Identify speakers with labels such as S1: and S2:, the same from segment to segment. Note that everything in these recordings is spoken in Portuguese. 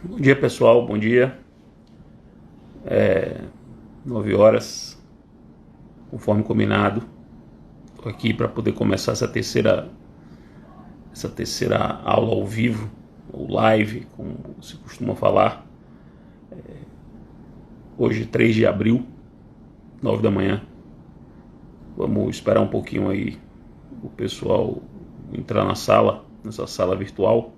S1: Bom dia, pessoal, bom dia. 9 horas, conforme combinado. Estou aqui para poder começar essa terceira aula ao vivo, ou live, como se costuma falar. Hoje, 3 de abril, 9 da manhã. Vamos esperar um pouquinho aí o pessoal entrar nessa sala virtual.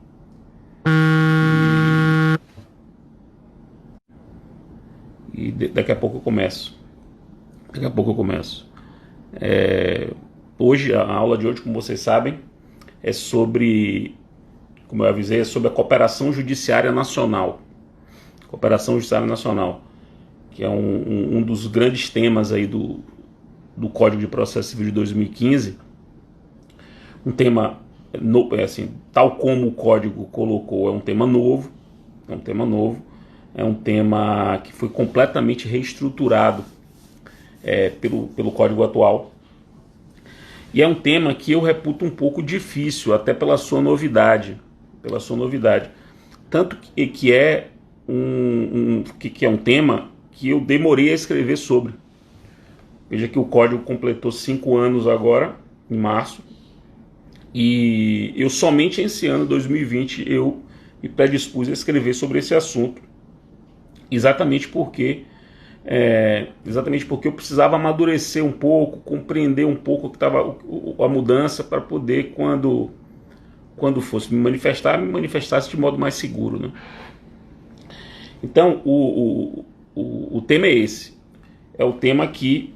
S1: E daqui a pouco eu começo. Hoje, a aula de hoje, como vocês sabem, é sobre, como eu avisei, é sobre a Cooperação Judiciária Nacional. Cooperação Judiciária Nacional, que é um dos grandes temas aí do Código de Processo Civil de 2015. Um tema, tal como o Código colocou, é um tema novo. É um tema que foi completamente reestruturado pelo Código atual. E é um tema que eu reputo um pouco difícil, até pela sua novidade. Tanto que é um tema que eu demorei a escrever sobre. Veja que o Código completou 5 anos agora, em março. E eu somente esse ano, 2020, eu me predispus a escrever sobre esse assunto. Exatamente porque eu precisava amadurecer um pouco, compreender um pouco o que estava a mudança, para poder, quando fosse me manifestasse de modo mais seguro, né? Então, o tema é esse. É o tema que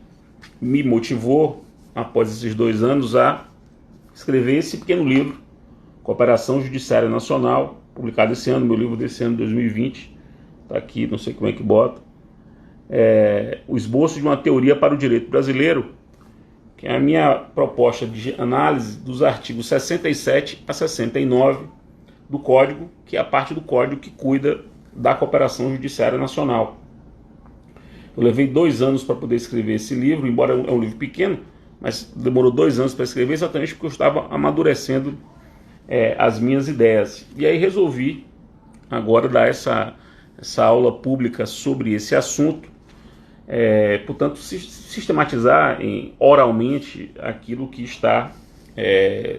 S1: me motivou, após esses 2 anos, a escrever esse pequeno livro, Cooperação Judiciária Nacional, publicado esse ano, meu livro desse ano, 2020. Está aqui, não sei como é que bota. O esboço de uma teoria para o direito brasileiro, que é a minha proposta de análise dos artigos 67 a 69 do Código, que é a parte do Código que cuida da Cooperação Judiciária Nacional. Eu levei 2 anos para poder escrever esse livro, embora é um livro pequeno, mas demorou 2 anos para escrever, exatamente porque eu estava amadurecendo as minhas ideias. E aí resolvi agora dar essa aula pública sobre esse assunto, portanto, sistematizar oralmente aquilo que está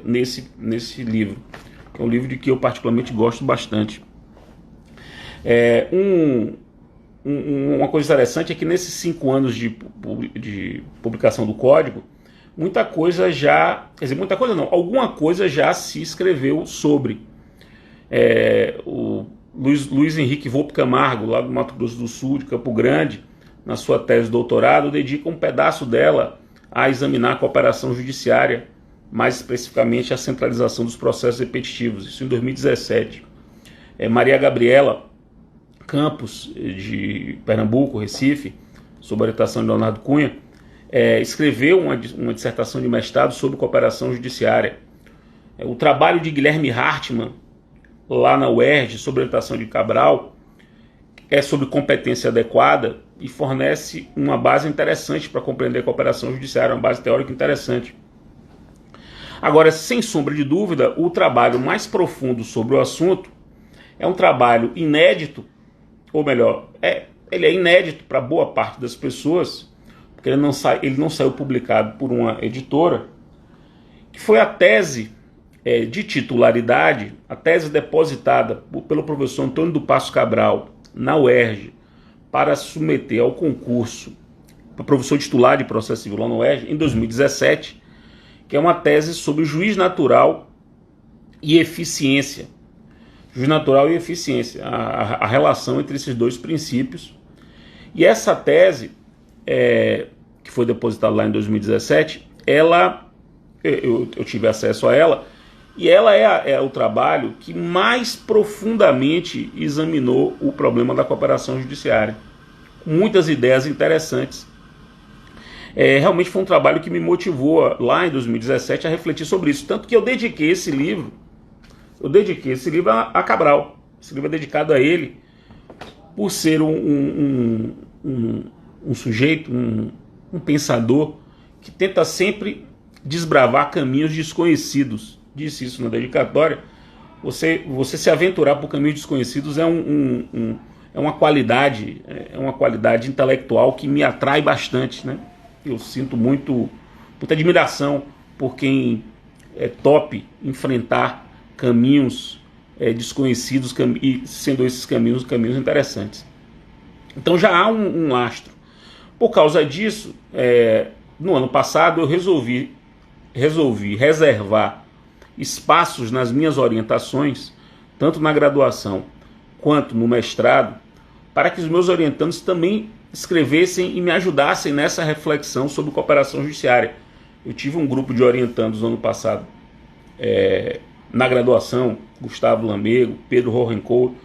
S1: nesse livro, que é um livro de que eu particularmente gosto bastante. Uma coisa interessante é que nesses 5 anos de publicação do Código, alguma coisa já se escreveu sobre. O Luiz Henrique Volpe Camargo, lá do Mato Grosso do Sul, de Campo Grande, na sua tese de doutorado, dedica um pedaço dela a examinar a cooperação judiciária, mais especificamente a centralização dos processos repetitivos, isso em 2017. Maria Gabriela Campos, de Pernambuco, Recife, sob a orientação de Leonardo Cunha, escreveu uma dissertação de mestrado sobre cooperação judiciária. O trabalho de Guilherme Hartmann, lá na UERJ, sob orientação de Cabral, é sobre competência adequada e fornece uma base interessante para compreender a cooperação judiciária, uma base teórica interessante. Agora, sem sombra de dúvida, o trabalho mais profundo sobre o assunto é um trabalho inédito, ou melhor, ele é inédito para boa parte das pessoas, porque ele não saiu publicado por uma editora, que foi a tese de titularidade, a tese depositada pelo professor Antônio do Passo Cabral na UERJ para submeter ao concurso para professor titular de processo civil lá na UERJ em 2017, que é uma tese sobre juiz natural e eficiência. Juiz natural e eficiência, a relação entre esses dois princípios. E essa tese, que foi depositada lá em 2017, eu tive acesso a ela, e ela é o trabalho que mais profundamente examinou o problema da cooperação judiciária. Muitas ideias interessantes. Realmente foi um trabalho que me motivou lá em 2017 a refletir sobre isso. Tanto que eu dediquei esse livro a Cabral. Esse livro é dedicado a ele por ser um sujeito, um pensador que tenta sempre desbravar caminhos desconhecidos. Disse isso na dedicatória, você se aventurar por caminhos desconhecidos é uma qualidade intelectual que me atrai bastante, né? Eu sinto muita admiração por quem tope enfrentar caminhos desconhecidos e sendo esses caminhos interessantes. Então já há um lastro. Por causa disso, no ano passado eu resolvi reservar espaços nas minhas orientações, tanto na graduação quanto no mestrado, para que os meus orientandos também escrevessem e me ajudassem nessa reflexão sobre cooperação judiciária. Eu tive um grupo de orientandos no ano passado, na graduação, Gustavo Lamego, Pedro Rohenkohl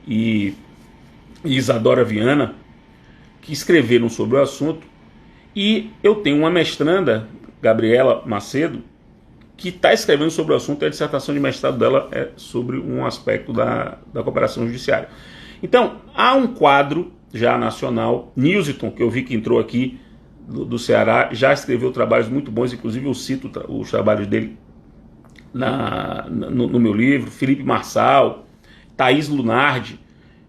S1: e Isadora Viana, que escreveram sobre o assunto, e eu tenho uma mestranda, Gabriela Macedo, que está escrevendo sobre o assunto, e a dissertação de mestrado dela é sobre um aspecto da cooperação judiciária. Então, há um quadro já nacional. Nilton, que eu vi que entrou aqui do Ceará, já escreveu trabalhos muito bons, inclusive eu cito os trabalhos dele no meu livro. Felipe Marçal, Thaís Lunardi,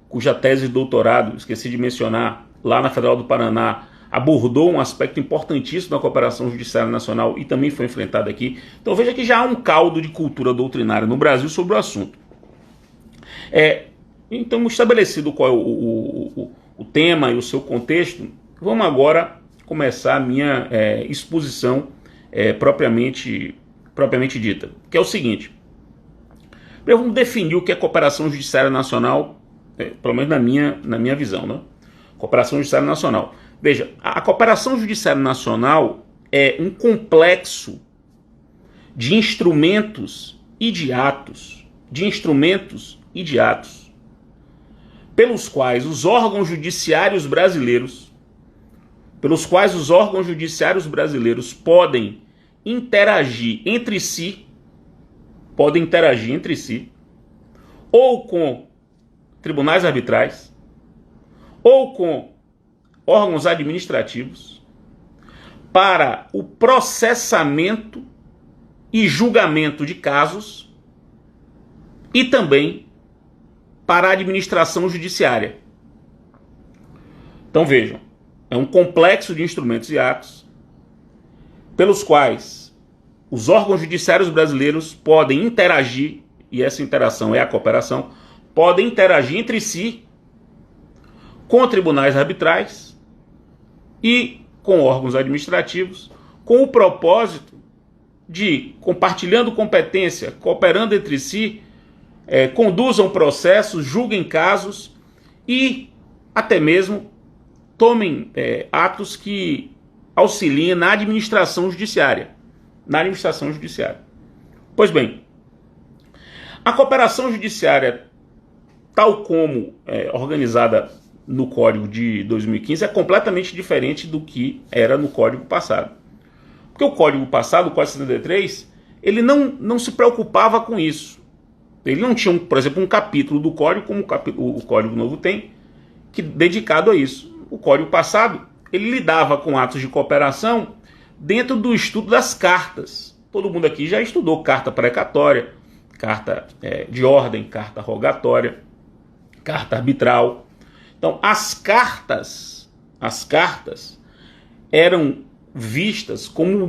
S1: cuja tese de doutorado, esqueci de mencionar, lá na Federal do Paraná, abordou um aspecto importantíssimo da cooperação judiciária nacional e também foi enfrentado aqui. Então veja que já há um caldo de cultura doutrinária no Brasil sobre o assunto. Então, estabelecido qual é o tema e o seu contexto, vamos agora começar a minha exposição propriamente dita, que é o seguinte. Primeiro vamos definir o que é cooperação judiciária nacional, pelo menos na minha visão, né? Cooperação judiciária nacional. Veja, a cooperação judiciária nacional é um complexo de instrumentos e de atos, pelos quais os órgãos judiciários brasileiros podem interagir entre si, ou com tribunais arbitrais, ou com órgãos administrativos, para o processamento e julgamento de casos e também para a administração judiciária. Então vejam, é um complexo de instrumentos e atos pelos quais os órgãos judiciários brasileiros podem interagir, e essa interação é a cooperação, podem interagir entre si com tribunais arbitrais e com órgãos administrativos, com o propósito de, compartilhando competência, cooperando entre si, conduzam processos, julguem casos e até mesmo tomem atos que auxiliem na administração judiciária. Pois bem, a cooperação judiciária, tal como organizada no Código de 2015, é completamente diferente do que era no Código passado. Porque o Código passado, o Código 73, ele não se preocupava com isso. Ele não tinha, por exemplo, um capítulo do Código, como o Código Novo tem, dedicado a isso. O Código passado, ele lidava com atos de cooperação dentro do estudo das cartas. Todo mundo aqui já estudou carta precatória, carta de ordem, carta rogatória, carta arbitral. Então, as cartas eram vistas como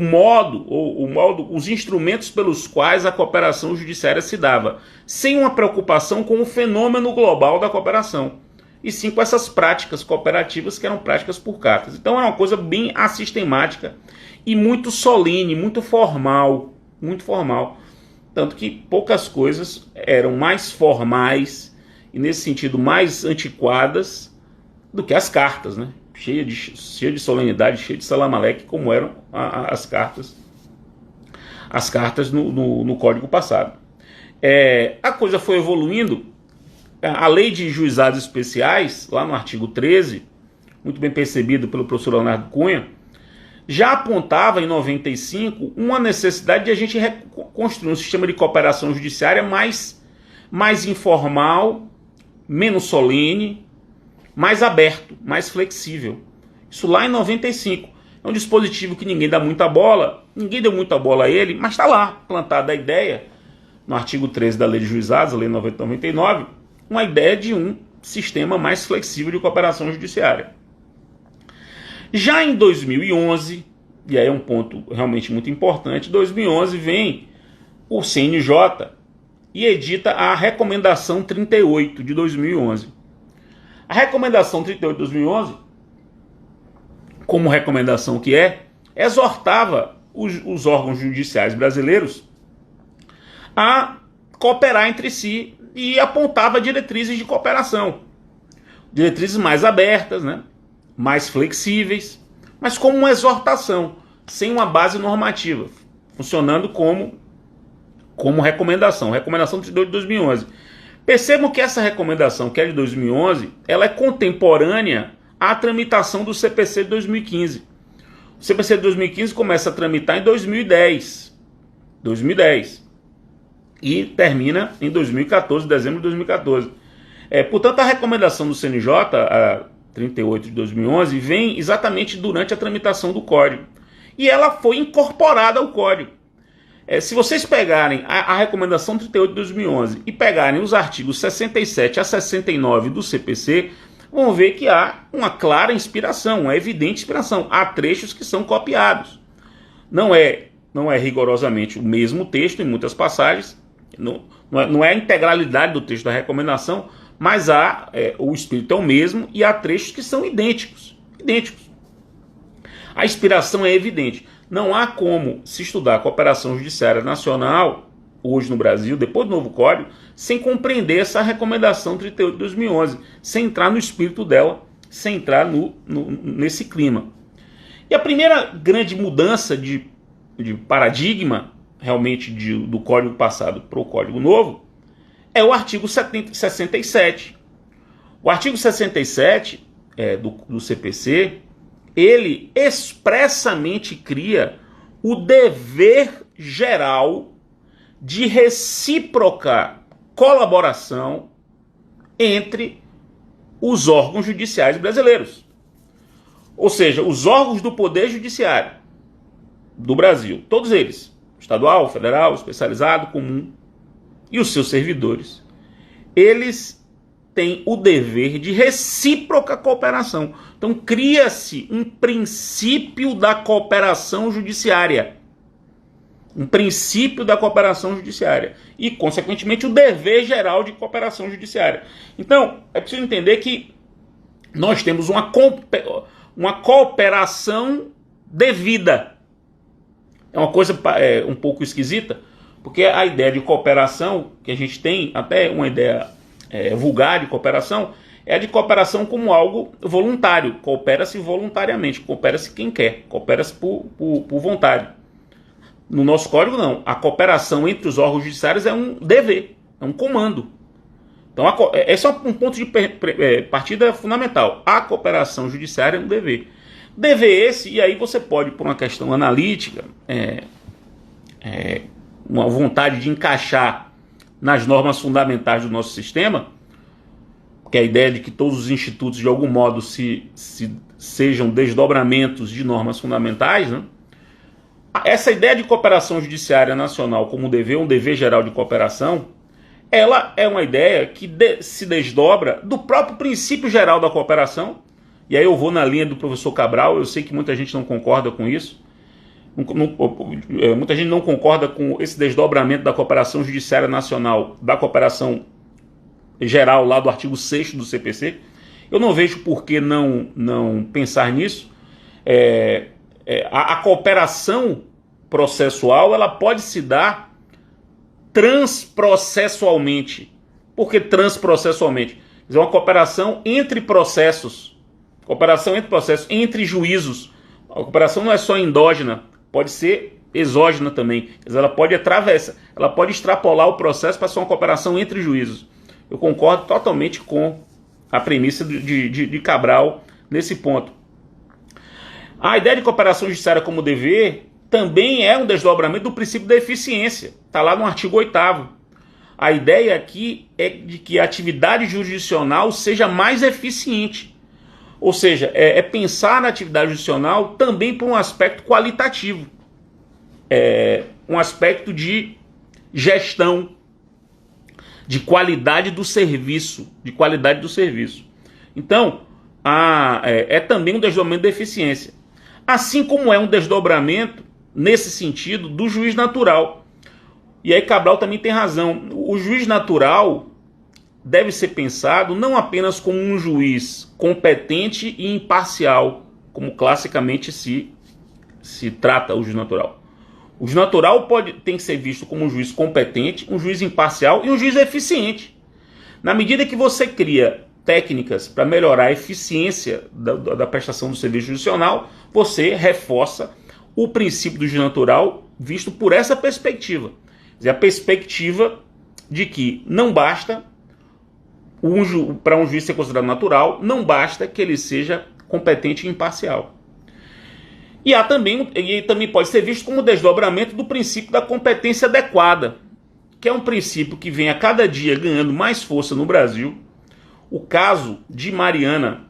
S1: os instrumentos pelos quais a cooperação judiciária se dava, sem uma preocupação com o fenômeno global da cooperação, e sim com essas práticas cooperativas que eram práticas por cartas. Então era uma coisa bem assistemática e muito solene, muito formal, tanto que poucas coisas eram mais formais e nesse sentido mais antiquadas do que as cartas, né? Cheia de solenidade, cheia de salamaleque, como eram as cartas no Código passado. A coisa foi evoluindo. A lei de juizados especiais, lá no artigo 13, muito bem percebido pelo professor Leonardo Cunha, já apontava em 95 uma necessidade de a gente construir um sistema de cooperação judiciária mais informal, menos solene, mais aberto, mais flexível. Isso lá em 95. É um dispositivo que ninguém deu muita bola a ele, mas está lá, plantada a ideia, no artigo 13 da Lei de Juizados, a Lei 90/99, uma ideia de um sistema mais flexível de cooperação judiciária. Já em 2011, e aí é um ponto realmente muito importante, em 2011 vem o CNJ e edita a Recomendação 38 de 2011. A Recomendação 38 de 2011, como recomendação que exortava os órgãos judiciais brasileiros a cooperar entre si e apontava diretrizes de cooperação. Diretrizes mais abertas, né? Mais flexíveis, mas como uma exortação, sem uma base normativa, funcionando como recomendação. Recomendação de 2011. Percebam que essa recomendação, que é de 2011, ela é contemporânea à tramitação do CPC de 2015. O CPC de 2015 começa a tramitar em 2010. E termina em 2014, dezembro de 2014. Portanto, a recomendação do CNJ, a 38 de 2011, vem exatamente durante a tramitação do Código. E ela foi incorporada ao Código. Se vocês pegarem a recomendação 38 de 2011 e pegarem os artigos 67 a 69 do CPC, vão ver que há uma clara inspiração, uma evidente inspiração. Há trechos que são copiados. Não é rigorosamente o mesmo texto em muitas passagens, não é a integralidade do texto da recomendação, mas o espírito é o mesmo e há trechos que são idênticos. A inspiração é evidente. Não há como se estudar a cooperação judiciária nacional, hoje no Brasil, depois do novo Código, sem compreender essa recomendação 38 de 2011, sem entrar no espírito dela, sem entrar nesse clima. E a primeira grande mudança de paradigma, realmente, do Código passado para o Código novo, é o artigo 67. O artigo 67 do CPC, ele expressamente cria o dever geral de recíproca colaboração entre os órgãos judiciais brasileiros. Ou seja, os órgãos do Poder Judiciário do Brasil, todos eles, estadual, federal, especializado, comum, e os seus servidores, eles têm o dever de recíproca cooperação. Então cria-se um princípio da cooperação judiciária. Um princípio da cooperação judiciária. E, consequentemente, o dever geral de cooperação judiciária. Então, é preciso entender que nós temos uma cooperação devida. É uma coisa um pouco esquisita, porque a ideia de cooperação, que a gente tem, até uma ideia vulgar de cooperação, é a de cooperação como algo voluntário. Coopera-se voluntariamente, coopera-se quem quer, coopera-se por vontade. No nosso código, não. A cooperação entre os órgãos judiciários é um dever, é um comando. Então, esse é um ponto de partida fundamental. A cooperação judiciária é um dever. Dever esse, e aí você pode, por uma questão analítica, uma vontade de encaixar nas normas fundamentais do nosso sistema, que é a ideia de que todos os institutos, de algum modo, sejam desdobramentos de normas fundamentais, né? Essa ideia de cooperação judiciária nacional como um dever geral de cooperação, ela é uma ideia que se desdobra do próprio princípio geral da cooperação. E aí eu vou na linha do professor Cabral. Eu sei que muita gente não concorda com isso. Muita gente não concorda com esse desdobramento da cooperação judiciária nacional, da cooperação geral lá do artigo 6º do CPC. Eu não vejo por que não pensar nisso. A cooperação processual, ela pode se dar transprocessualmente. Por que transprocessualmente? Quer dizer, uma cooperação entre processos, entre juízos. A cooperação não é só endógena, pode ser exógena também. Quer dizer, ela pode atravessar, ela pode extrapolar o processo para ser uma cooperação entre juízos. Eu concordo totalmente com a premissa de Cabral nesse ponto. A ideia de cooperação judiciária como dever também é um desdobramento do princípio da eficiência. Está lá no artigo 8º. A ideia aqui é de que a atividade jurisdicional seja mais eficiente. Ou seja, pensar na atividade jurisdicional também por um aspecto qualitativo. Um aspecto de gestão, de qualidade do serviço, Então, é também um desdobramento da eficiência. Assim como é um desdobramento, nesse sentido, do juiz natural. E aí Cabral também tem razão. O juiz natural deve ser pensado não apenas como um juiz competente e imparcial, como classicamente se trata o juiz natural. O juiz natural tem que ser visto como um juiz competente, um juiz imparcial e um juiz eficiente. Na medida que você cria técnicas para melhorar a eficiência da prestação do serviço jurisdicional, você reforça o princípio do juiz natural visto por essa perspectiva. Quer dizer, a perspectiva de que não basta, para um juiz ser considerado natural, não basta que ele seja competente e imparcial. E também pode ser visto como desdobramento do princípio da competência adequada, que é um princípio que vem a cada dia ganhando mais força no Brasil. O caso de Mariana,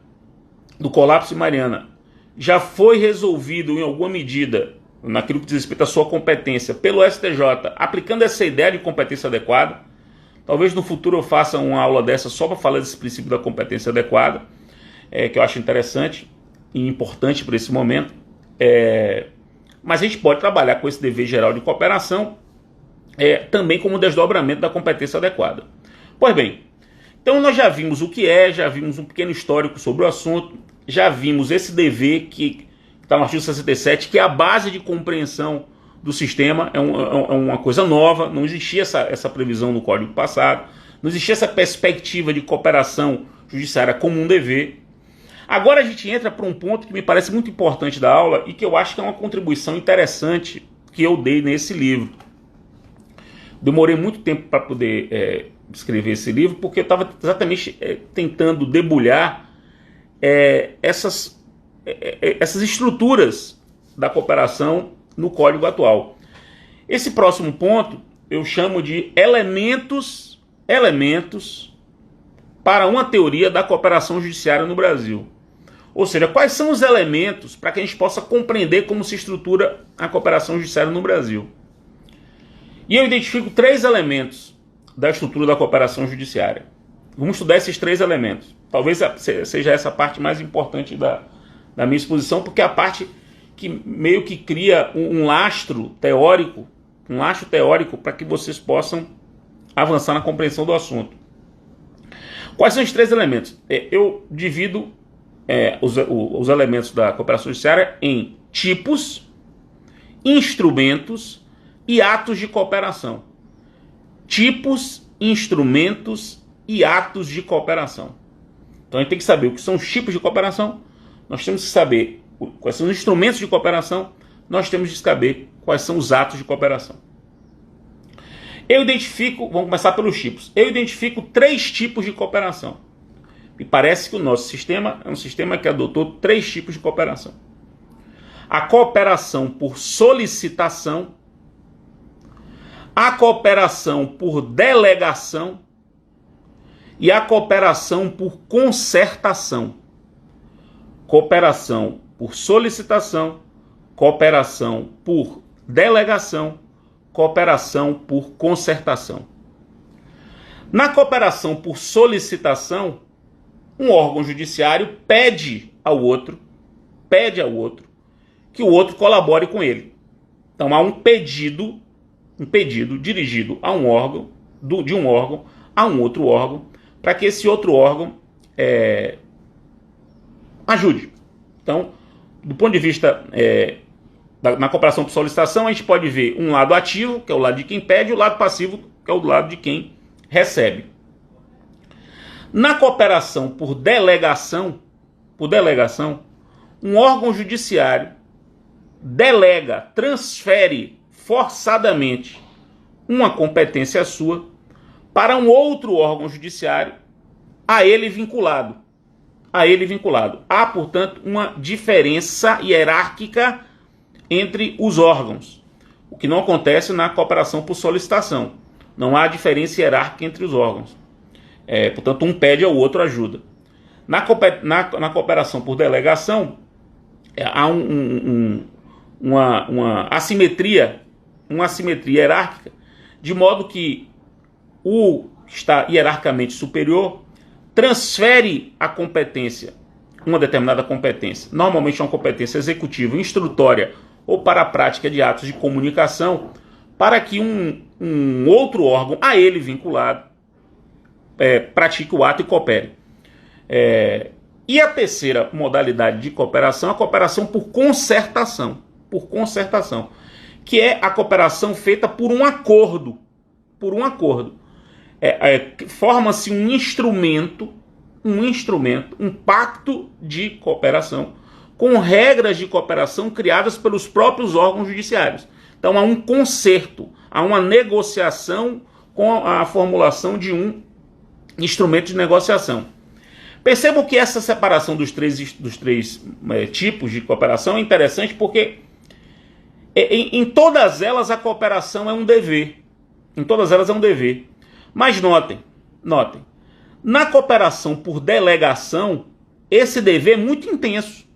S1: do colapso de Mariana, já foi resolvido em alguma medida, naquilo que diz respeito à sua competência, pelo STJ, aplicando essa ideia de competência adequada. Talvez no futuro eu faça uma aula dessa só para falar desse princípio da competência adequada, que eu acho interessante e importante para esse momento. Mas a gente pode trabalhar com esse dever geral de cooperação também como desdobramento da competência adequada. Pois bem, então nós já vimos o que já vimos um pequeno histórico sobre o assunto, já vimos esse dever que está no artigo 67, que é a base de compreensão do sistema, é uma coisa nova, não existia essa previsão no Código passado, não existia essa perspectiva de cooperação judiciária como um dever. Agora a gente entra para um ponto que me parece muito importante da aula e que eu acho que é uma contribuição interessante que eu dei nesse livro. Demorei muito tempo para poder escrever esse livro, porque eu estava exatamente tentando debulhar essas estruturas da cooperação no Código atual. Esse próximo ponto eu chamo de elementos para uma teoria da cooperação judiciária no Brasil. Ou seja, quais são os elementos para que a gente possa compreender como se estrutura a cooperação judiciária no Brasil. E eu identifico 3 elementos da estrutura da cooperação judiciária. Vamos estudar esses 3 elementos. Talvez seja essa a parte mais importante da minha exposição, porque é a parte que meio que cria um lastro teórico para que vocês possam avançar na compreensão do assunto. Quais são os 3 elementos? Eu divido os elementos da cooperação judiciária em tipos, instrumentos e atos de cooperação. Tipos, instrumentos e atos de cooperação. Então a gente tem que saber o que são os tipos de cooperação, nós temos que saber quais são os instrumentos de cooperação, nós temos que saber quais são os atos de cooperação. Vamos começar pelos tipos. Eu identifico 3 tipos de cooperação. Me parece que o nosso sistema é um sistema que adotou 3 tipos de cooperação. A cooperação por solicitação, a cooperação por delegação e a cooperação por concertação. Cooperação por solicitação, cooperação por delegação, cooperação por concertação. Na cooperação por solicitação, um órgão judiciário pede ao outro que o outro colabore com ele. Então há um pedido dirigido a um órgão, de um órgão a um outro órgão, para que esse outro órgão ajude. Então, do ponto de vista na cooperação por solicitação, a gente pode ver um lado ativo, que é o lado de quem pede, e o lado passivo, que é o lado de quem recebe. Na cooperação por delegação, um órgão judiciário transfere forçadamente uma competência sua para um outro órgão judiciário a ele vinculado. Há, portanto, uma diferença hierárquica entre os órgãos, o que não acontece na cooperação por solicitação. Não há diferença hierárquica entre os órgãos. Portanto, um pede ao outro ajuda. Na cooperação por delegação, há uma assimetria hierárquica, de modo que o que está hierarquicamente superior transfere a competência, uma determinada competência, normalmente uma competência executiva, instrutória ou para a prática de atos de comunicação, para que um outro órgão a ele vinculado pratique o ato e coopere. E a terceira modalidade de cooperação é a cooperação por concertação, que é a cooperação feita por um acordo. Forma-se um instrumento, um pacto de cooperação, com regras de cooperação criadas pelos próprios órgãos judiciários. Então há um concerto, há uma negociação com a formulação de um instrumento de negociação. Percebam que essa separação dos três tipos de cooperação é interessante porque em todas elas a cooperação é um dever. Mas notem, na cooperação por delegação, esse dever é muito intenso.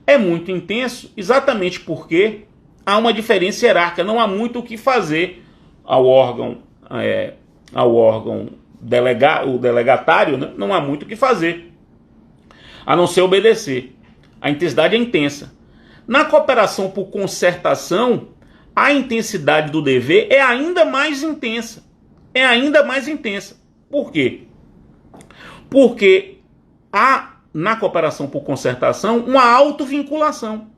S1: É muito intenso exatamente porque há uma diferença hierárquica, não há muito o que fazer ao órgão o delegatário, né? Não há muito o que fazer, a não ser obedecer. A intensidade é intensa. Na cooperação por concertação, a intensidade do dever é ainda mais intensa. Por quê? Porque há na cooperação por concertação uma autovinculação.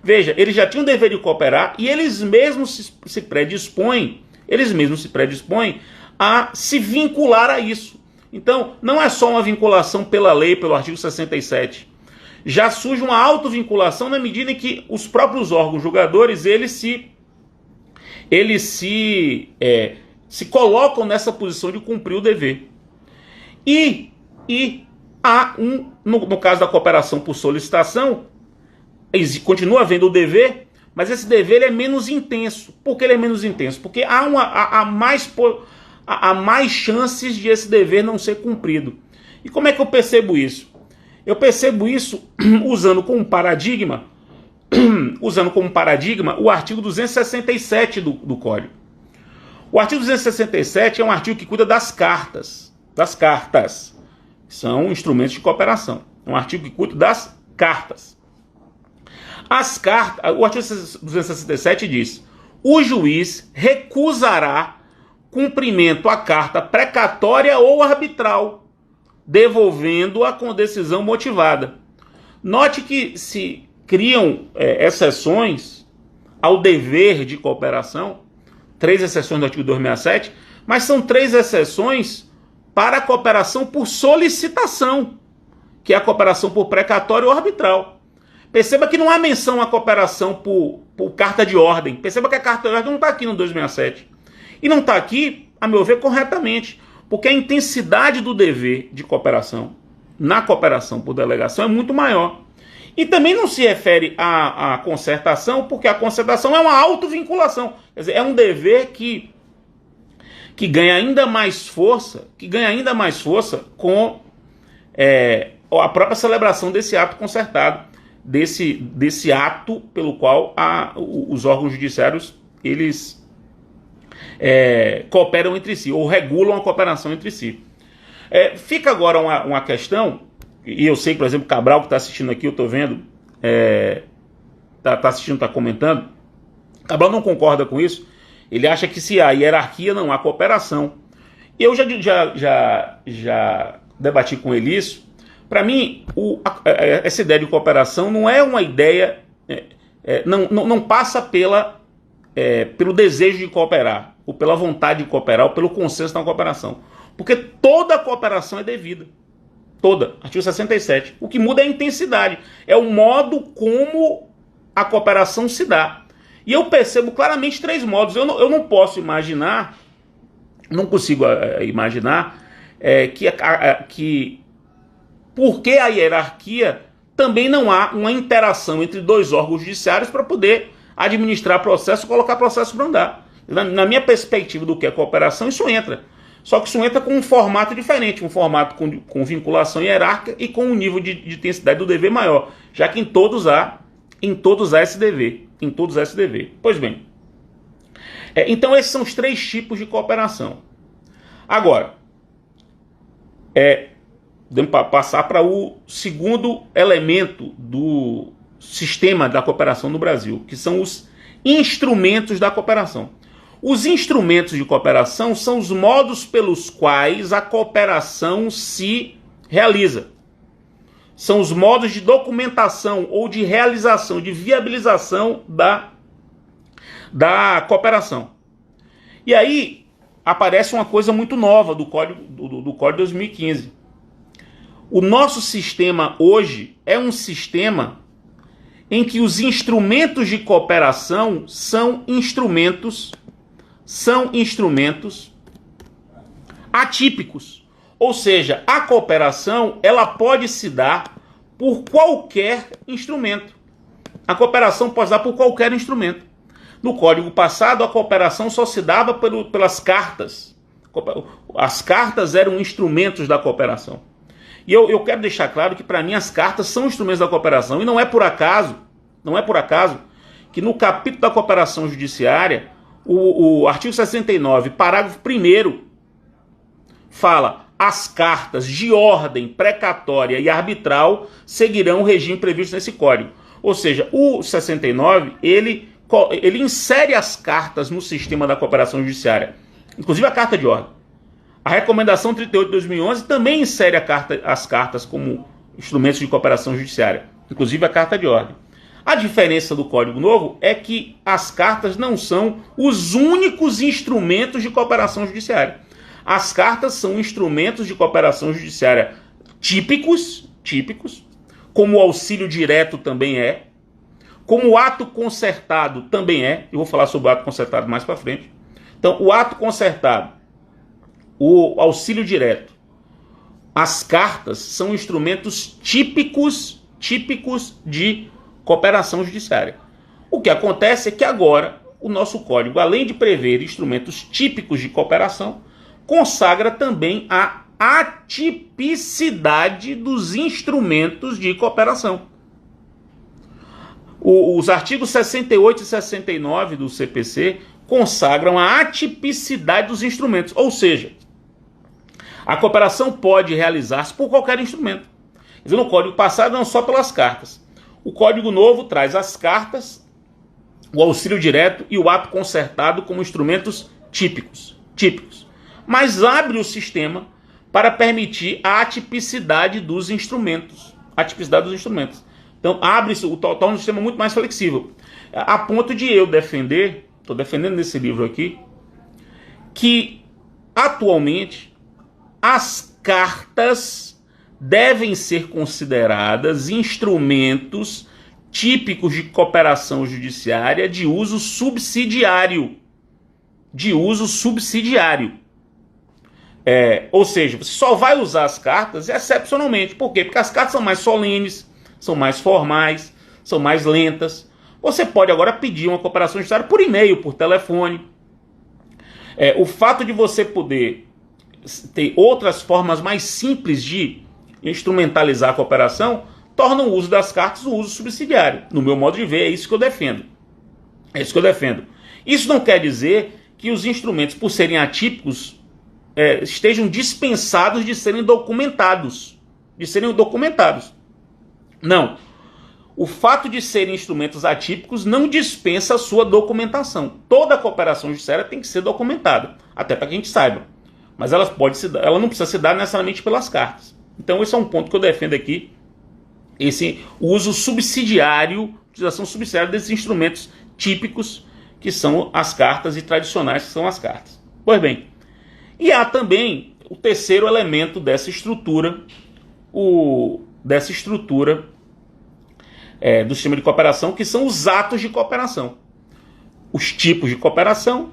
S1: Veja, eles já tinham o dever de cooperar e eles mesmos se predispõem a se vincular a isso. Então, não é só uma vinculação pela lei, pelo artigo 67. Já surge uma autovinculação na medida em que os próprios órgãos julgadores, eles se colocam nessa posição de cumprir o dever. E há no caso da cooperação por solicitação, continua havendo o dever, mas esse dever é menos intenso. Por que ele é menos intenso? Porque há mais chances de esse dever não ser cumprido. E como é que eu percebo isso? Eu percebo isso usando como paradigma o artigo 267 do Código. O artigo 267 é um artigo que cuida das cartas. São instrumentos de cooperação. É um artigo que cuida das cartas. O artigo 267 diz: o juiz recusará cumprimento à carta precatória ou arbitral, devolvendo-a com decisão motivada. Note que se criam exceções ao dever de cooperação, 3 exceções do artigo 267, mas são 3 exceções para a cooperação por solicitação, que é a cooperação por precatória ou arbitral. Perceba que não há menção à cooperação por carta de ordem. Perceba que a carta de ordem não está aqui no 267. E não está aqui, a meu ver, corretamente, porque a intensidade do dever de cooperação na cooperação por delegação é muito maior. E também não se refere à concertação, porque a concertação é uma autovinculação. Quer dizer, é um dever que ganha ainda mais força, com a própria celebração desse ato concertado, desse ato pelo qual os órgãos judiciários eles cooperam entre si, ou regulam a cooperação entre si. Fica agora uma questão, e eu sei, por exemplo, Cabral, que está assistindo aqui, eu estou vendo, está assistindo, está comentando. Cabral não concorda com isso. Ele acha que se há hierarquia, não há cooperação. Eu já debati com ele isso. Para mim, essa ideia de cooperação não é uma ideia, não passa pelo desejo de cooperar, ou pela vontade de cooperar, ou pelo consenso na cooperação. Porque toda cooperação é devida. Toda. Artigo 67. O que muda é a intensidade. É o modo como a cooperação se dá. E eu percebo claramente 3 modos. Eu não posso imaginar, não consigo imaginar que porque a hierarquia também não há uma interação entre 2 órgãos judiciários para poder administrar processo e colocar processo para andar. Na minha perspectiva do que é cooperação, isso entra. Só que isso entra com um formato diferente, um formato com vinculação hierárquica e com um nível de intensidade do dever maior, já que em todos há esse dever. Pois bem, Então esses são os 3 tipos de cooperação. Agora, vamos passar para o segundo elemento do sistema da cooperação no Brasil, que são os instrumentos da cooperação. Os instrumentos de cooperação são os modos pelos quais a cooperação se realiza. São os modos de documentação ou de realização, de viabilização da cooperação. E aí aparece uma coisa muito nova do Código de 2015. O nosso sistema hoje é um sistema em que os instrumentos de cooperação são instrumentos atípicos. Ou seja, a cooperação ela pode se dar por qualquer instrumento. A cooperação pode se dar por qualquer instrumento. No Código passado, a cooperação só se dava pelas cartas. As cartas eram instrumentos da cooperação. E eu quero deixar claro que, para mim, as cartas são instrumentos da cooperação. E não é por acaso que no capítulo da cooperação judiciária, o artigo 69, parágrafo 1º, fala: as cartas de ordem precatória e arbitral seguirão o regime previsto nesse código. Ou seja, o 69, ele insere as cartas no sistema da cooperação judiciária, inclusive a carta de ordem. A recomendação 38 de 2011 também insere as cartas como instrumentos de cooperação judiciária, inclusive a carta de ordem. A diferença do Código Novo é que as cartas não são os únicos instrumentos de cooperação judiciária. As cartas são instrumentos de cooperação judiciária típicos, como o auxílio direto também é, como o ato concertado também é. Eu vou falar sobre o ato concertado mais para frente. Então, o ato concertado, o auxílio direto, as cartas são instrumentos típicos de cooperação judiciária. O que acontece é que agora o nosso código, além de prever instrumentos típicos de cooperação, consagra também a atipicidade dos instrumentos de cooperação. Os artigos 68 e 69 do CPC consagram a atipicidade dos instrumentos, ou seja, a cooperação pode realizar-se por qualquer instrumento. No Código passado, não só pelas cartas. O Código Novo traz as cartas, o auxílio direto e o ato concertado como instrumentos típicos. Mas abre o sistema para permitir a atipicidade dos instrumentos. Então, abre-se, torna um sistema muito mais flexível. A ponto de eu defender, estou defendendo nesse livro aqui, que atualmente as cartas devem ser consideradas instrumentos típicos de cooperação judiciária de uso subsidiário. Ou seja, você só vai usar as cartas excepcionalmente. Por quê? Porque as cartas são mais solenes, são mais formais, são mais lentas. Você pode agora pedir uma cooperação judiciária por e-mail, por telefone. O fato de você poder ter outras formas mais simples de instrumentalizar a cooperação torna o uso das cartas o uso subsidiário. No meu modo de ver, é isso que eu defendo. Isso não quer dizer que os instrumentos, por serem atípicos, estejam dispensados de serem documentados. Não. O fato de serem instrumentos atípicos não dispensa a sua documentação. Toda a cooperação judiciária tem que ser documentada, até para que a gente saiba. Mas ela não precisa se dar necessariamente pelas cartas. Então esse é um ponto que eu defendo aqui, esse uso subsidiário, utilização subsidiária desses instrumentos típicos que são as cartas e tradicionais que são as cartas. Pois bem, e há também o terceiro elemento dessa estrutura, do sistema de cooperação, que são os atos de cooperação. Os tipos de cooperação,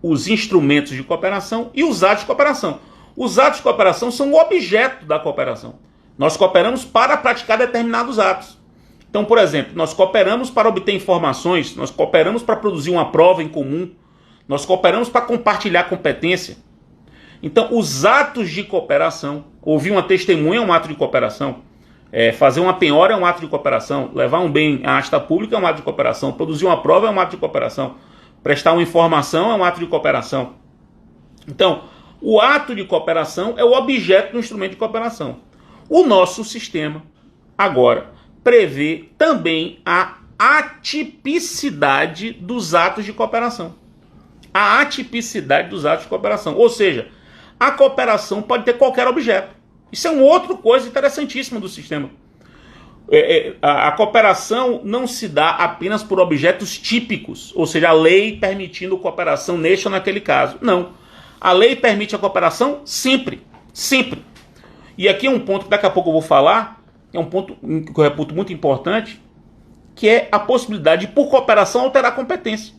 S1: os instrumentos de cooperação e os atos de cooperação. Os atos de cooperação são o objeto da cooperação. Nós cooperamos para praticar determinados atos. Então, por exemplo, nós cooperamos para obter informações, nós cooperamos para produzir uma prova em comum, nós cooperamos para compartilhar competência. Então, os atos de cooperação, ouvir uma testemunha é um ato de cooperação, fazer uma penhora é um ato de cooperação, levar um bem à asta pública é um ato de cooperação, produzir uma prova é um ato de cooperação. Prestar uma informação é um ato de cooperação. Então, o ato de cooperação é o objeto do instrumento de cooperação. O nosso sistema, agora, prevê também a atipicidade dos atos de cooperação. A atipicidade dos atos de cooperação. Ou seja, a cooperação pode ter qualquer objeto. Isso é uma outra coisa interessantíssima do sistema. A cooperação não se dá apenas por objetos típicos, ou seja, a lei permitindo cooperação neste ou naquele caso. Não. A lei permite a cooperação sempre. Sempre. E aqui é um ponto que daqui a pouco eu vou falar, é um ponto que eu reputo muito importante, que é a possibilidade de, por cooperação, alterar a competência.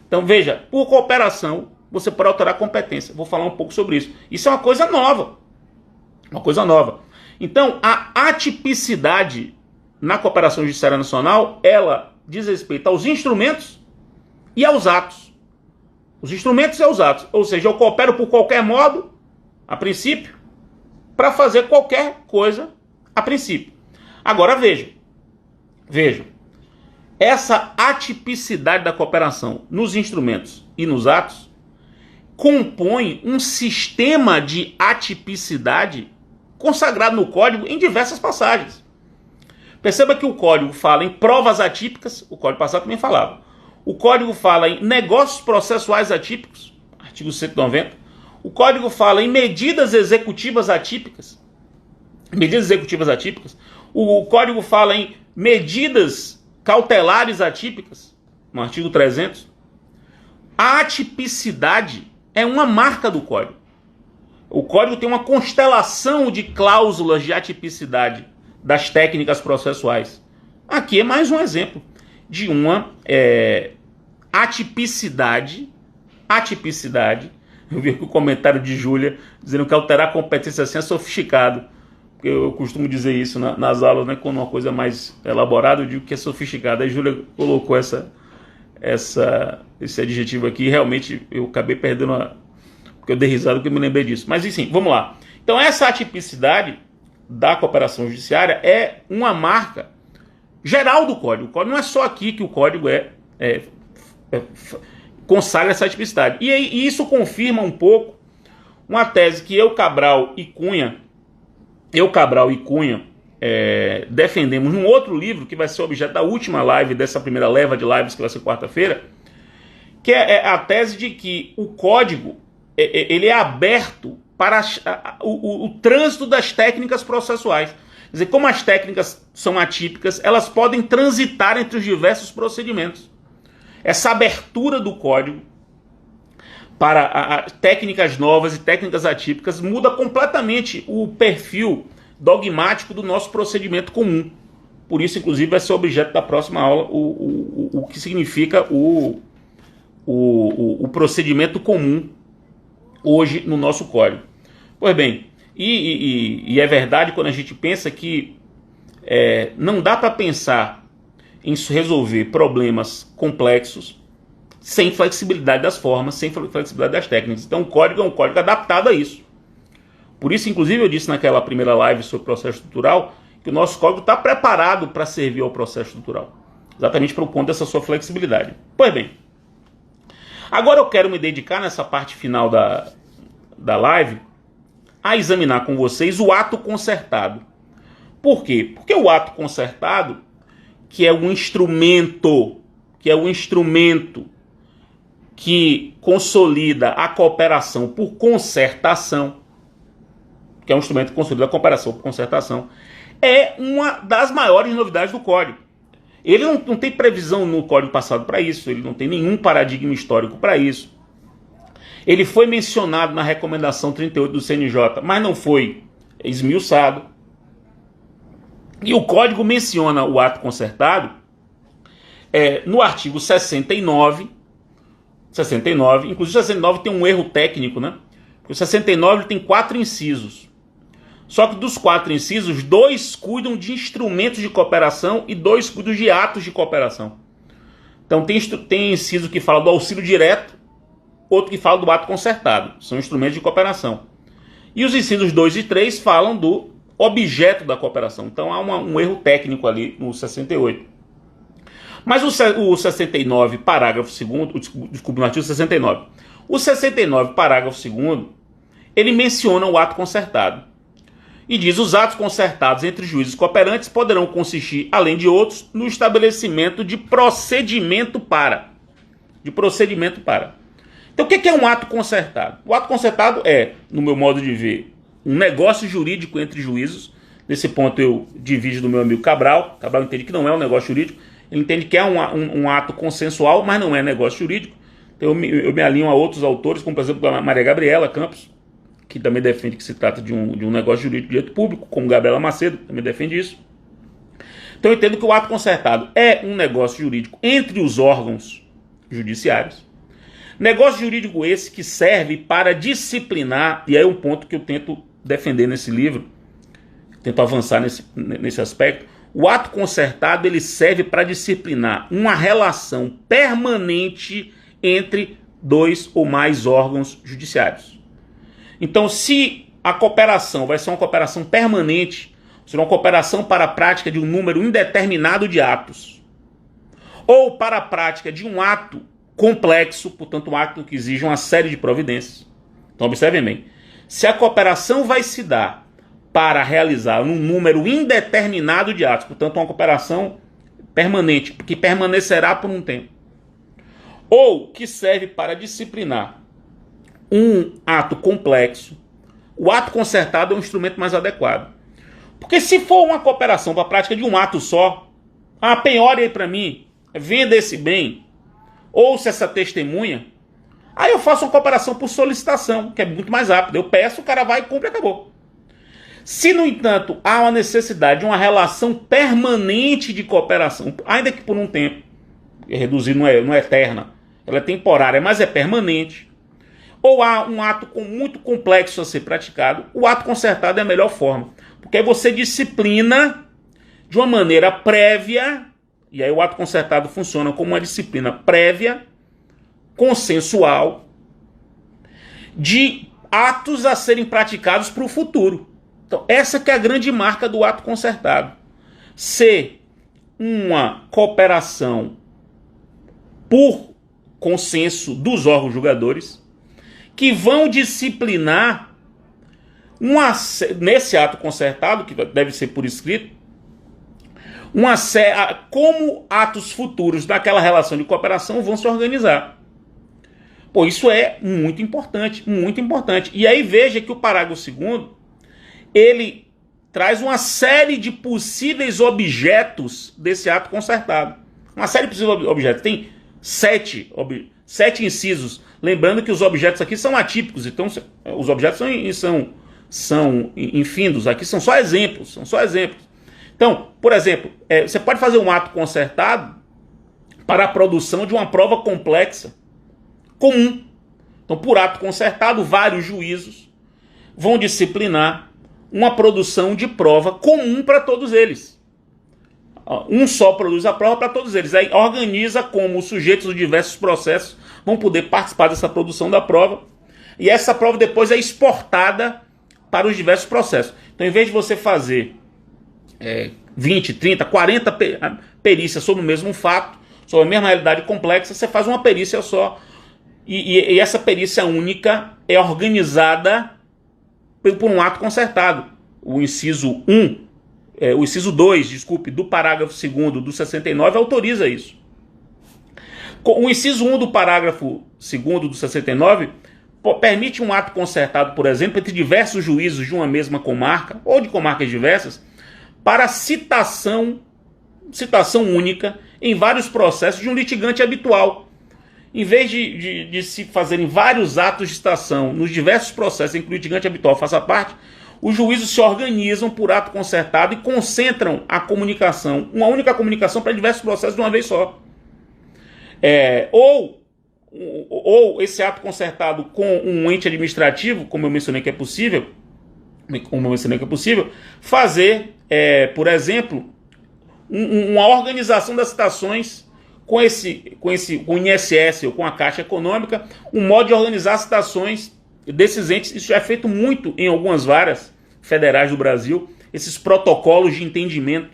S1: Então, veja, por cooperação, você pode alterar a competência. Vou falar um pouco sobre isso. Isso é uma coisa nova. Uma coisa nova. Então, a atipicidade na cooperação judiciária nacional, ela diz respeito aos instrumentos e aos atos. Os instrumentos e aos atos. Ou seja, eu coopero por qualquer modo, a princípio, para fazer qualquer coisa, a princípio. Agora, vejam. Essa atipicidade da cooperação nos instrumentos e nos atos compõe um sistema de atipicidade consagrado no Código em diversas passagens. Perceba que o Código fala em provas atípicas, o Código passado também falava. O Código fala em negócios processuais atípicos, artigo 190. O Código fala em medidas executivas atípicas. O Código fala em medidas cautelares atípicas, no artigo 300. A atipicidade é uma marca do Código. O Código tem uma constelação de cláusulas de atipicidade das técnicas processuais. Aqui é mais um exemplo de uma atipicidade. Eu vi aqui o comentário de Júlia dizendo que alterar a competência assim é sofisticado. Eu costumo dizer isso nas aulas, né? Quando uma coisa é mais elaborada, eu digo que é sofisticado. Aí Júlia colocou esse adjetivo aqui e realmente eu acabei perdendo porque eu dei risada porque eu me lembrei disso. Mas enfim, vamos lá. Então essa atipicidade da cooperação judiciária é uma marca geral do Código. O Código não é só aqui que o Código consagra essa atipicidade. E isso confirma um pouco uma tese que eu, Cabral e Cunha, defendemos num outro livro que vai ser objeto da última live dessa primeira leva de lives que vai ser quarta-feira, que é a tese de que o Código ele é aberto para o trânsito das técnicas processuais. Quer dizer, como as técnicas são atípicas, elas podem transitar entre os diversos procedimentos. Essa abertura do Código para técnicas novas e técnicas atípicas muda completamente o perfil dogmático do nosso procedimento comum. Por isso, inclusive, vai ser objeto da próxima aula o que significa o procedimento comum hoje no nosso Código. Pois bem, e é verdade quando a gente pensa que não dá para pensar em resolver problemas complexos sem flexibilidade das formas, sem flexibilidade das técnicas. Então o Código é um código adaptado a isso. Por isso, inclusive, eu disse naquela primeira live sobre processo estrutural que o nosso Código está preparado para servir ao processo estrutural. Exatamente por conta dessa sua flexibilidade. Pois bem, agora eu quero me dedicar nessa parte final da live a examinar com vocês o ato concertado. Por quê? Porque o ato concertado, que é um instrumento que consolida a cooperação por concertação, que é um instrumento que consolida a cooperação por concertação, é uma das maiores novidades do Código. Ele não tem previsão no Código passado para isso, ele não tem nenhum paradigma histórico para isso. Ele foi mencionado na recomendação 38 do CNJ, mas não foi esmiuçado. E o Código menciona o ato concertado no artigo 69, inclusive o 69 tem um erro técnico, né? Porque o 69 tem 4 incisos. Só que dos 4 incisos, 2 cuidam de instrumentos de cooperação e 2 cuidam de atos de cooperação. Então tem inciso que fala do auxílio direto, outro que fala do ato concertado. São instrumentos de cooperação. E os incisos 2 e 3 falam do objeto da cooperação. Então há um erro técnico ali no 68. Mas o 69, parágrafo 2º, desculpe, no artigo 69, o 69, parágrafo 2º, ele menciona o ato concertado. E diz: os atos concertados entre juízes cooperantes poderão consistir, além de outros, no estabelecimento de procedimento para. Então o que é um ato concertado? O ato concertado é, no meu modo de ver, um negócio jurídico entre juízos. Nesse ponto eu divido do meu amigo Cabral. Cabral entende que não é um negócio jurídico. Ele entende que é um ato consensual, mas não é negócio jurídico. Então eu me alinho a outros autores, como por exemplo a Maria Gabriela Campos, que também defende que se trata de um negócio jurídico de direito público, como Gabriela Macedo também defende isso. Então eu entendo que o ato concertado é um negócio jurídico entre os órgãos judiciários. Negócio jurídico esse que serve para disciplinar, e aí é um ponto que eu tento defender nesse livro, tento avançar nesse aspecto. O ato concertado ele serve para disciplinar uma relação permanente entre dois ou mais órgãos judiciários. Então, se a cooperação vai ser uma cooperação permanente, será uma cooperação para a prática de um número indeterminado de atos, ou para a prática de um ato complexo, portanto um ato que exige uma série de providências. Então observem bem, se a cooperação vai se dar para realizar um número indeterminado de atos, portanto uma cooperação permanente, que permanecerá por um tempo, ou que serve para disciplinar um ato complexo, o ato concertado é um instrumento mais adequado. Porque se for uma cooperação para a prática de um ato só, penhore aí para mim, venda esse bem, ouça essa testemunha, aí eu faço uma cooperação por solicitação, que é muito mais rápido. Eu peço, o cara vai, cumpre e acabou. Se, no entanto, há uma necessidade de uma relação permanente de cooperação, ainda que por um tempo, reduzir não é eterna, ela é temporária, mas é permanente, ou há um ato muito complexo a ser praticado, o ato concertado é a melhor forma. Porque aí você disciplina de uma maneira prévia, e aí o ato concertado funciona como uma disciplina prévia, consensual, de atos a serem praticados para o futuro. Então essa que é a grande marca do ato concertado. Ser uma cooperação por consenso dos órgãos julgadores, que vão disciplinar nesse ato concertado, que deve ser por escrito, como atos futuros daquela relação de cooperação vão se organizar. Pô, isso é muito importante, muito importante. E aí veja que o parágrafo 2º, ele traz uma série de possíveis objetos desse ato concertado. Uma série de possíveis objetos. Tem 7 incisos. Lembrando que os objetos aqui são atípicos, então os objetos são infindos, aqui são só exemplos, Então, por exemplo, você pode fazer um ato concertado para a produção de uma prova complexa, comum. Então, por ato concertado, vários juízos vão disciplinar uma produção de prova comum para todos eles. Um só produz a prova para todos eles. Aí organiza como os sujeitos dos diversos processos vão poder participar dessa produção da prova. E essa prova depois é exportada para os diversos processos. Então, em vez de você fazer 20, 30, 40 perícias sobre o mesmo fato, sobre a mesma realidade complexa, você faz uma perícia só. E essa perícia única é organizada por um ato concertado. O inciso 2, do parágrafo 2º do 69 autoriza isso. O inciso 1 do parágrafo 2º do 69 permite um ato concertado, por exemplo, entre diversos juízos de uma mesma comarca, ou de comarcas diversas, para citação única em vários processos de um litigante habitual. Em vez de se fazerem vários atos de citação nos diversos processos em que o litigante habitual faça parte, os juízos se organizam por ato concertado e concentram a comunicação, uma única comunicação para diversos processos de uma vez só. Ou esse ato concertado com um ente administrativo, como eu mencionei que é possível, fazer, por exemplo, uma organização das citações com o INSS ou com a Caixa Econômica, um modo de organizar as citações desses entes. Isso já é feito muito em algumas varas federais do Brasil, esses protocolos de entendimento.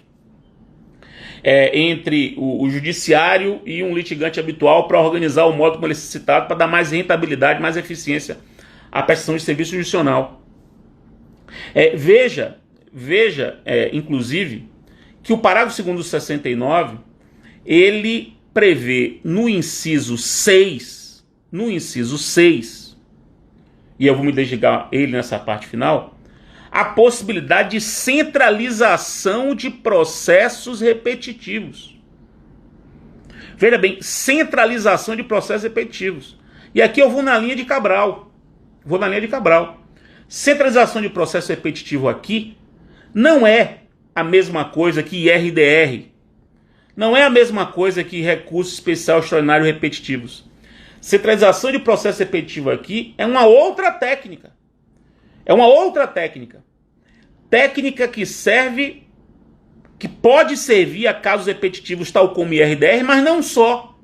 S1: entre o judiciário e um litigante habitual para organizar o modo como ele é citado, para dar mais rentabilidade, mais eficiência à prestação de serviço judicional. Veja, inclusive, que o parágrafo 2º do 69, ele prevê no inciso 6, e eu vou me dedicar ele nessa parte final, a possibilidade de centralização de processos repetitivos. Veja bem, centralização de processos repetitivos. E aqui eu vou na linha de Cabral. Centralização de processo repetitivo aqui não é a mesma coisa que IRDR. Não é a mesma coisa que recurso especial extraordinário repetitivos. Centralização de processo repetitivo aqui é uma outra técnica. Técnica que pode servir a casos repetitivos tal como IRDR, mas não só.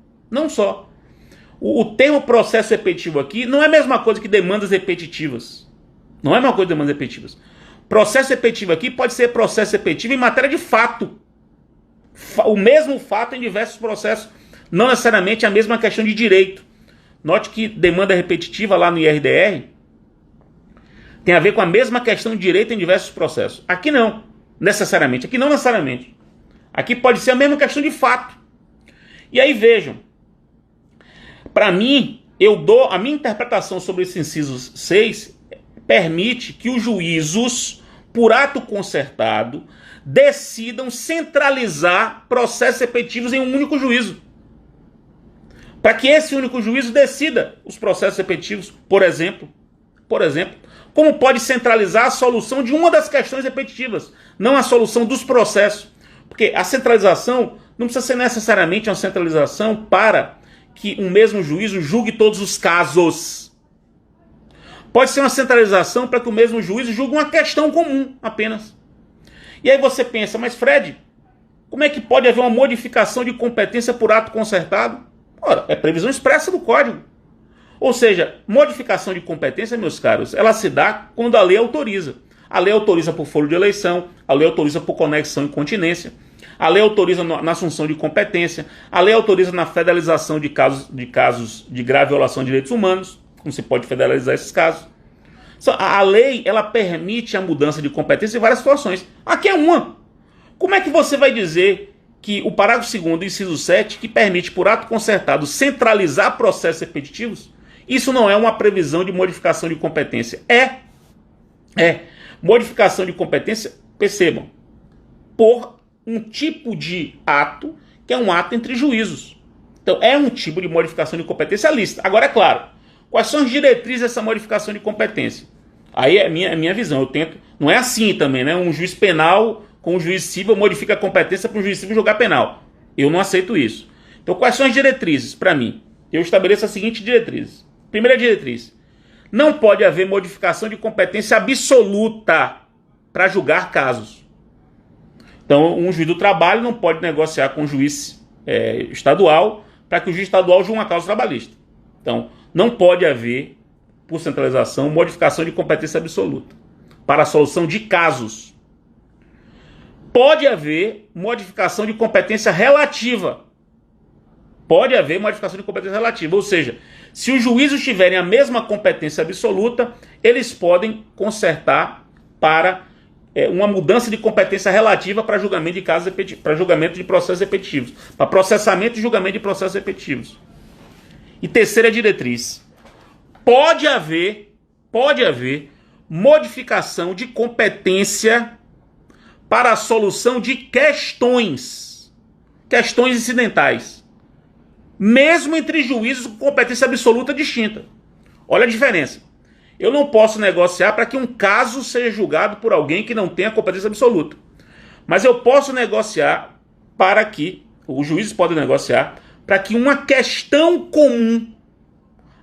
S1: O termo processo repetitivo aqui não é a mesma coisa que demandas repetitivas. Processo repetitivo aqui pode ser processo repetitivo em matéria de fato. O mesmo fato em diversos processos, não necessariamente a mesma questão de direito. Note que demanda repetitiva lá no IRDR tem a ver com a mesma questão de direito em diversos processos. Aqui não, necessariamente. Aqui pode ser a mesma questão de fato. E aí vejam, para mim, a minha interpretação sobre esse inciso 6 permite que os juízos, por ato concertado, decidam centralizar processos repetitivos em um único juízo. Para que esse único juízo decida os processos repetitivos, por exemplo, como pode centralizar a solução de uma das questões repetitivas, não a solução dos processos. Porque a centralização não precisa ser necessariamente uma centralização para que um mesmo juízo julgue todos os casos. Pode ser uma centralização para que o mesmo juízo julgue uma questão comum apenas. E aí você pensa, mas Fred, como é que pode haver uma modificação de competência por ato concertado? Ora, é previsão expressa do Código. Ou seja, modificação de competência, meus caros, ela se dá quando a lei autoriza. A lei autoriza por foro de eleição, a lei autoriza por conexão e continência, a lei autoriza na assunção de competência, a lei autoriza na federalização de casos de grave violação de direitos humanos, como se pode federalizar esses casos. A lei, ela permite a mudança de competência em várias situações. Aqui é uma. Como é que você vai dizer que o parágrafo 2º, inciso 7, que permite por ato concertado centralizar processos repetitivos, isso não é uma previsão de modificação de competência? Modificação de competência, percebam, por um tipo de ato que é um ato entre juízos. Então é um tipo de modificação de competência lícita. Agora é claro, quais são as diretrizes dessa modificação de competência? Aí é a minha visão, eu tento, não é assim também, né? Um juiz penal com um juiz civil modifica a competência para um juiz civil julgar penal. Eu não aceito isso. Então quais são as diretrizes para mim? Eu estabeleço as seguintes diretrizes. Primeira diretriz: não pode haver modificação de competência absoluta para julgar casos. Então, um juiz do trabalho não pode negociar com o juiz estadual para que o juiz estadual julgue uma causa trabalhista. Então, não pode haver, por centralização, modificação de competência absoluta para a solução de casos. Pode haver modificação de competência relativa. Ou seja, se os juízos tiverem a mesma competência absoluta, eles podem concertar para uma mudança de competência relativa para julgamento de casos repetitivos, para julgamento de processos repetitivos, para processamento e julgamento de processos repetitivos. E terceira diretriz: pode haver modificação de competência para a solução de questões incidentais, mesmo entre juízos com competência absoluta distinta. Olha a diferença. Eu não posso negociar para que um caso seja julgado por alguém que não tenha competência absoluta. Mas eu posso negociar para que, os juízes podem negociar, para que uma questão comum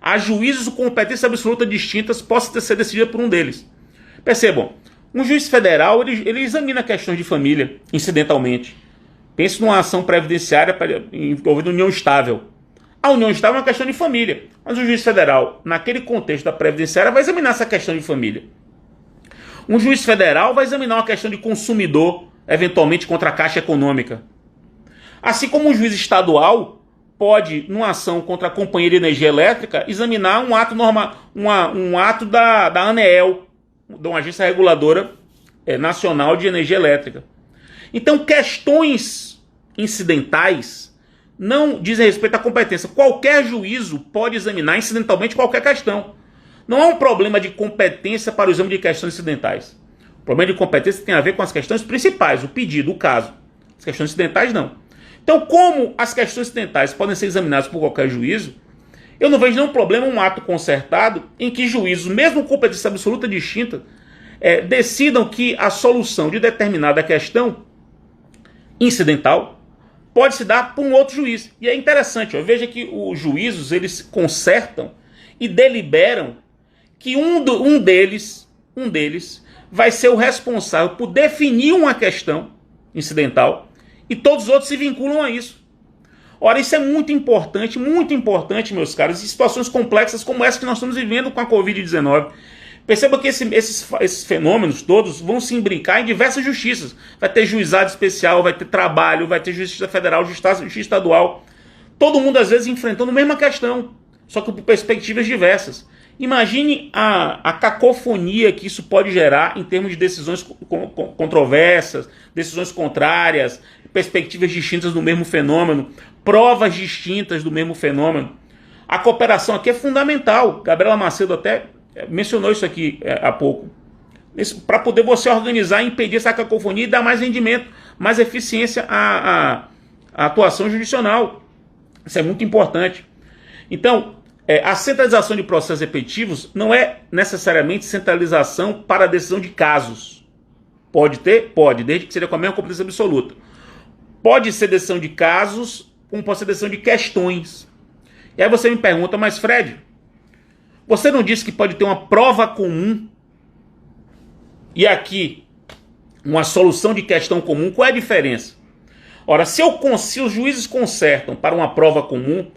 S1: a juízes com competência absoluta distintas possa ser decidida por um deles. Percebam, um juiz federal ele examina questões de família incidentalmente. Pense numa ação previdenciária envolvendo união estável. A união estável é uma questão de família, mas o juiz federal, naquele contexto da previdenciária, vai examinar essa questão de família. Um juiz federal vai examinar uma questão de consumidor, eventualmente contra a Caixa Econômica. Assim como um juiz estadual pode, numa ação contra a Companhia de Energia Elétrica, examinar um ato normal, um ato da ANEEL, de uma agência reguladora nacional de energia elétrica. Então, questões incidentais não dizem respeito à competência. Qualquer juízo pode examinar incidentalmente qualquer questão. Não há um problema de competência para o exame de questões incidentais. O problema de competência tem a ver com as questões principais, o pedido, o caso. As questões incidentais não. Então, como as questões incidentais podem ser examinadas por qualquer juízo, eu não vejo nenhum problema um ato concertado em que juízos, mesmo com competência absoluta distinta, decidam que a solução de determinada questão incidental pode se dar por um outro juiz. E é interessante, veja que os juízos eles concertam e deliberam que um deles vai ser o responsável por definir uma questão incidental e todos os outros se vinculam a isso. Ora, isso é muito importante, meus caros, em situações complexas como essa que nós estamos vivendo com a Covid-19. Perceba que esses fenômenos todos vão se imbricar em diversas justiças. Vai ter juizado especial, vai ter trabalho, vai ter justiça federal, justiça estadual. Todo mundo, às vezes, enfrentando a mesma questão, só que por perspectivas diversas. Imagine a cacofonia que isso pode gerar em termos de decisões controversas, decisões contrárias, perspectivas distintas do mesmo fenômeno, provas distintas do mesmo fenômeno. A cooperação aqui é fundamental. Gabriela Macedo até mencionou isso aqui há pouco. Para poder você organizar e impedir essa cacofonia e dar mais rendimento, mais eficiência à atuação jurisdicional. Isso é muito importante. Então, a centralização de processos repetitivos não é necessariamente centralização para a decisão de casos. Pode ter? Pode, desde que seja com a mesma competência absoluta. Pode ser decisão de casos, como pode ser decisão de questões. E aí você me pergunta, mas Fred, você não disse que pode ter uma prova comum e aqui uma solução de questão comum? Qual é a diferença? Ora, se os juízes concertam para uma prova comum,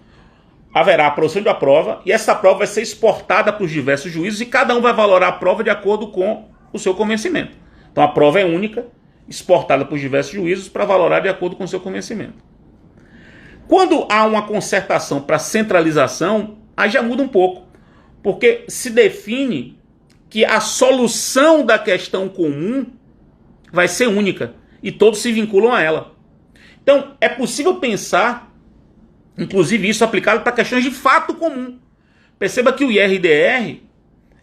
S1: haverá a produção da prova e essa prova vai ser exportada para os diversos juízes e cada um vai valorar a prova de acordo com o seu convencimento. Então a prova é única, exportada para os diversos juízes para valorar de acordo com o seu convencimento. Quando há uma concertação para centralização, aí já muda um pouco, porque se define que a solução da questão comum vai ser única e todos se vinculam a ela. Então é possível pensar, inclusive isso aplicado para questões de fato comum. Perceba que o IRDR,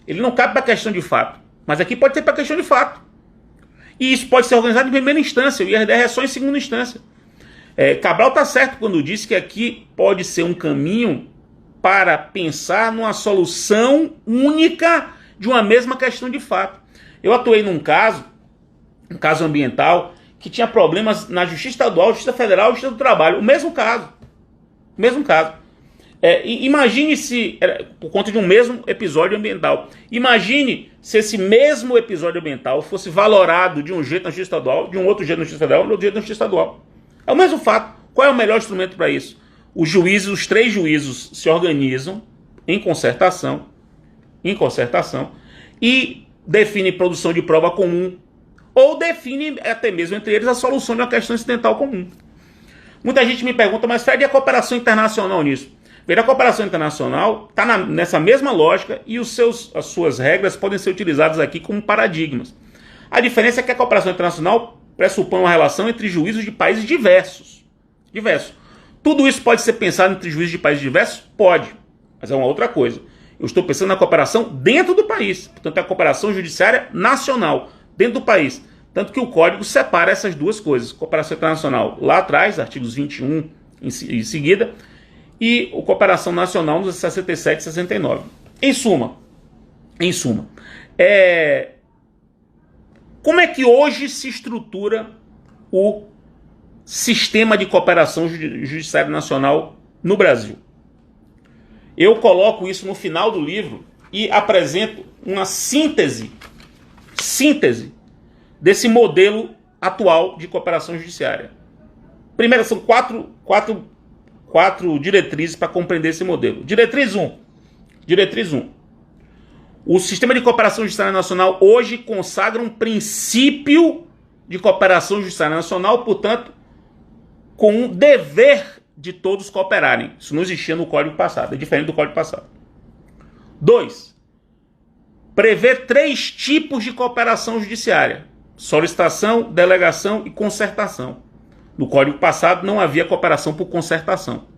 S1: ele não cabe para questão de fato, mas aqui pode ser para questão de fato. E isso pode ser organizado em primeira instância, o IRDR é só em segunda instância. Cabral está certo quando disse que aqui pode ser um caminho para pensar numa solução única de uma mesma questão de fato. Eu atuei num caso ambiental, que tinha problemas na Justiça Estadual, Justiça Federal e Justiça do Trabalho. O mesmo caso. Imagine se, por conta de um mesmo episódio ambiental, imagine se esse mesmo episódio ambiental fosse valorado de um jeito na Justiça Estadual, de um outro jeito na Justiça Federal, de outro jeito na Justiça Estadual. É o mesmo fato. Qual é o melhor instrumento para isso? Os três juízos se organizam em concertação e definem produção de prova comum ou definem até mesmo entre eles a solução de uma questão incidental comum. Muita gente me pergunta, mas Fred, e a cooperação internacional nisso? Veja, a cooperação internacional está nessa mesma lógica e as suas regras podem ser utilizadas aqui como paradigmas. A diferença é que a cooperação internacional pressupõe uma relação entre juízos de países diversos. Tudo isso pode ser pensado entre juízes de países diversos? Pode, mas é uma outra coisa. Eu estou pensando na cooperação dentro do país, portanto é a cooperação judiciária nacional, dentro do país. Tanto que o Código separa essas duas coisas. Cooperação internacional lá atrás, artigos 21 em seguida, e a cooperação nacional nos 67 e 69. Em suma, como é que hoje se estrutura o sistema de cooperação judiciária nacional no Brasil? Eu coloco isso no final do livro e apresento uma síntese desse modelo atual de cooperação judiciária. Primeiro, são quatro diretrizes para compreender esse modelo. Diretriz 1. O sistema de cooperação judiciária nacional hoje consagra um princípio de cooperação judiciária nacional, portanto, com um dever de todos cooperarem. Isso não existia no Código passado, é diferente do Código passado. 2. Prevê 3 tipos de cooperação judiciária: solicitação, delegação e concertação. No Código passado não havia cooperação por concertação.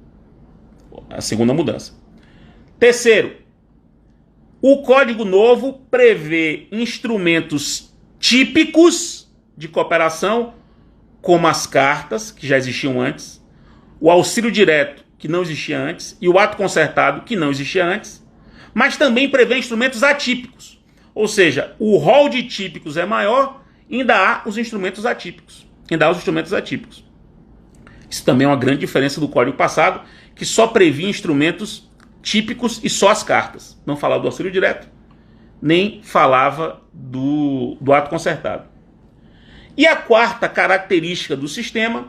S1: A segunda mudança. 3º, o Código Novo prevê instrumentos típicos de cooperação, como as cartas, que já existiam antes, o auxílio direto, que não existia antes, e o ato concertado, que não existia antes, mas também prevê instrumentos atípicos. Ou seja, o rol de típicos é maior, ainda há os instrumentos atípicos. Isso também é uma grande diferença do Código passado, que só previa instrumentos típicos e só as cartas. Não falava do auxílio direto, nem falava do ato concertado. E a 4ª característica do sistema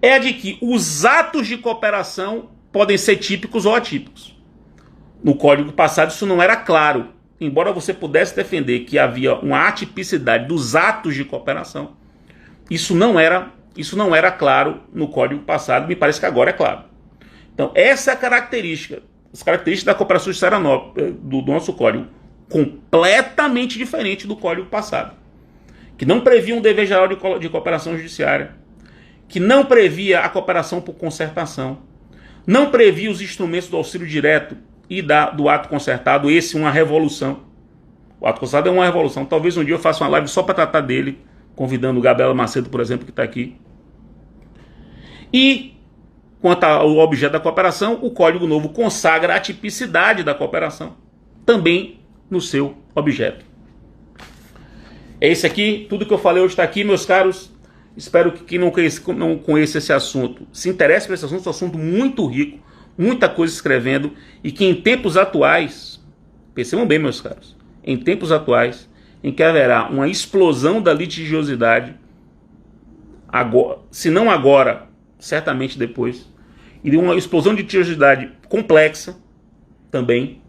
S1: é a de que os atos de cooperação podem ser típicos ou atípicos. No Código passado isso não era claro. Embora você pudesse defender que havia uma atipicidade dos atos de cooperação, isso não era claro no Código passado, me parece que agora é claro. Então, essa é a característica, as características da cooperação judiciária do nosso Código, completamente diferente do Código passado, que não previa um dever geral de cooperação judiciária, que não previa a cooperação por concertação, não previa os instrumentos do auxílio direto e do ato concertado. Esse é uma revolução. O ato concertado é uma revolução. Talvez um dia eu faça uma live só para tratar dele, convidando o Gabriela Macedo, por exemplo, que está aqui. E quanto ao objeto da cooperação, o Código Novo consagra a tipicidade da cooperação, também no seu objeto. É isso aqui, tudo que eu falei hoje está aqui, meus caros. Espero que quem não conhece esse assunto se interesse por esse assunto. É um assunto muito rico, muita coisa escrevendo, e que em tempos atuais, percebam bem, meus caros, em tempos atuais, em que haverá uma explosão da litigiosidade, agora, se não agora, certamente depois, e de uma explosão de litigiosidade complexa também,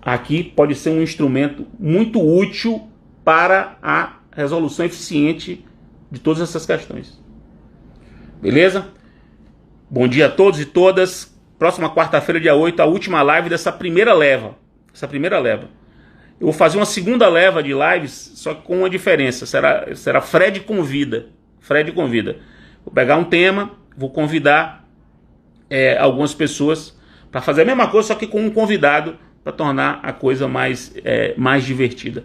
S1: aqui pode ser um instrumento muito útil para a resolução eficiente de todas essas questões. Beleza? Bom dia a todos e todas. Próxima quarta-feira, dia 8, a última live dessa primeira leva. Eu vou fazer uma segunda leva de lives, só que com uma diferença. Será Fred convida. Vou pegar um tema, vou convidar algumas pessoas para fazer a mesma coisa, só que com um convidado, para tornar a coisa mais divertida.